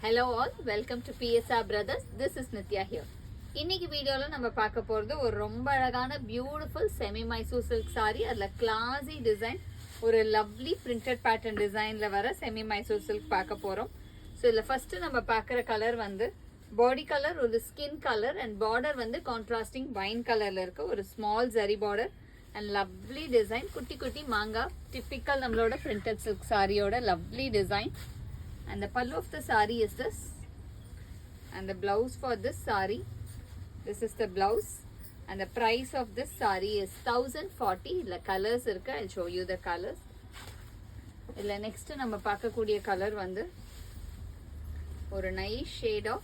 Hello all, welcome to PSR Brothers. This is Nitya here. இன்னைக்கு வீடியோல நம்ம பார்க்க போறது ஒரு ரொம்ப அழகான beautiful semi Mysore silk saree. அதுல கிளாஸி டிசைன், ஒரு லவ்லி பிரிண்டட் பேட்டர்ன் டிசைன்ல வர செமி மைசூர் சில்க் பார்க்க போறோம். ஸோ இதுல ஃபர்ஸ்ட் நம்ம பார்க்குற கலர் வந்து பாடி கலர், ஒரு ஸ்கின் கலர் அண்ட் பார்டர் வந்து கான்ட்ராஸ்டிங் வைன் கலர்ல இருக்கு. ஒரு small zari border and lovely design, குட்டி குட்டி மாங்காய், டிப்பிக்கல் நம்மளோட பிரிண்டட் சில்க் சாரியோட lovely design. And the pallu of the saree is this, and the blouse for this saree, this is the blouse, and the price of this saree is 1040. The colors irukku, I'll show you the colors. illa next நம்ம பார்க்க கூடிய colour வந்து ஒரு nice shade of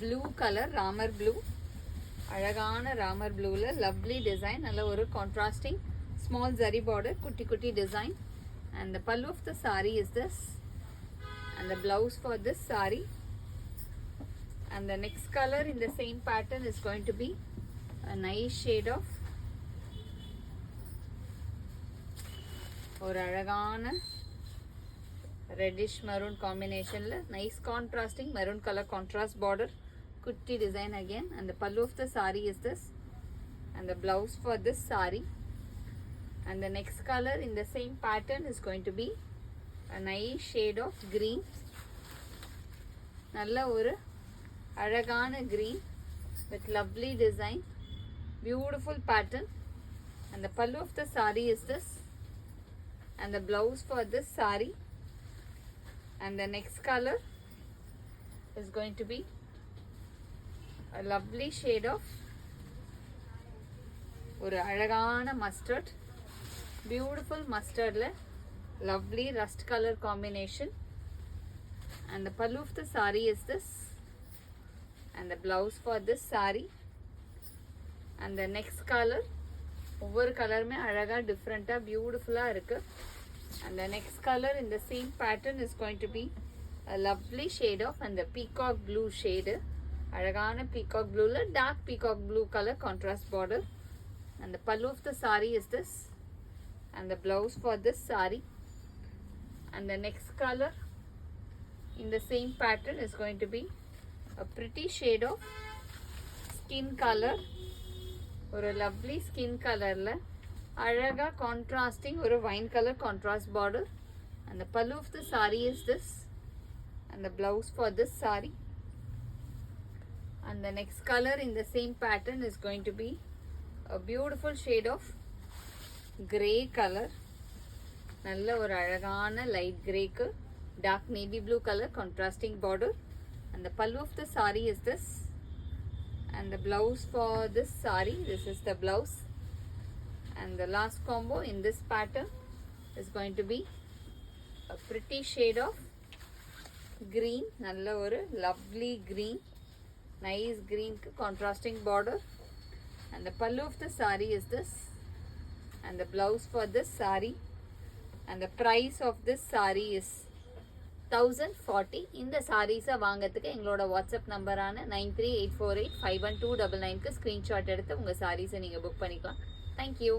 blue color, Ramar blue, அழகான Ramar blueல lovely design, நல்ல ஒரு contrasting small zari border, குட்டி குட்டி design. And the pallu of the saree is this, and the blouse for this saree. And the next color in the same pattern is going to be a nice shade of ஒரு அழகான reddish maroon combination la nice contrasting maroon color contrast border, kutti design again. And the pallu of the saree is this, and the blouse for this saree. And the next color in the same pattern is going to be a nice shade of green, நல்ல ஒரு அழகான green with lovely design, beautiful pattern. And the pallu of the saree is this, and the blouse for this saree. And the next color is going to be a lovely shade of ஒரு அழகான mustard, beautiful mustard la lovely rust color combination. And the pallu of the saree is this, and the blouse for this saree. And the next color, ஒவ்வொரு கலருமே அழகா டிஃப்ரெண்டா பியூட்டிஃபுல்லா இருக்கு. And the next color in the same pattern is going to be a lovely shade of, and the peacock blue shade, அழகான peacock blueல dark peacock blue color contrast border. And the pallu of the saree is this, and the blouse for this saree. And the next color in the same pattern is going to be a pretty shade of skin color, ஒரு lovely skin colorல அழகா contrasting ஒரு wine color contrast border. And the pallu of the saree is this, and the blouse for this saree. And the next color in the same pattern is going to be a beautiful shade of gray color, நல்ல ஒரு அழகான light கிரேக்கு dark navy blue colour contrasting border. And the pallu of the saree is this, and the blouse for this saree, this is the blouse. And the last combo in this pattern is going to be a pretty shade of green, நல்ல ஒரு lovely green, nice green contrasting border. And the pallu of the saree is this, and the blouse for this saree. And the price of this saree is 1040. இந்த சாரீஸை வாங்கிறதுக்கு எங்களோட WhatsApp நம்பரான 9384851299க்கு screenshot எடுத்து உங்கள் சாரீஸை நீங்கள் book பண்ணிக்கலாம். Thank you.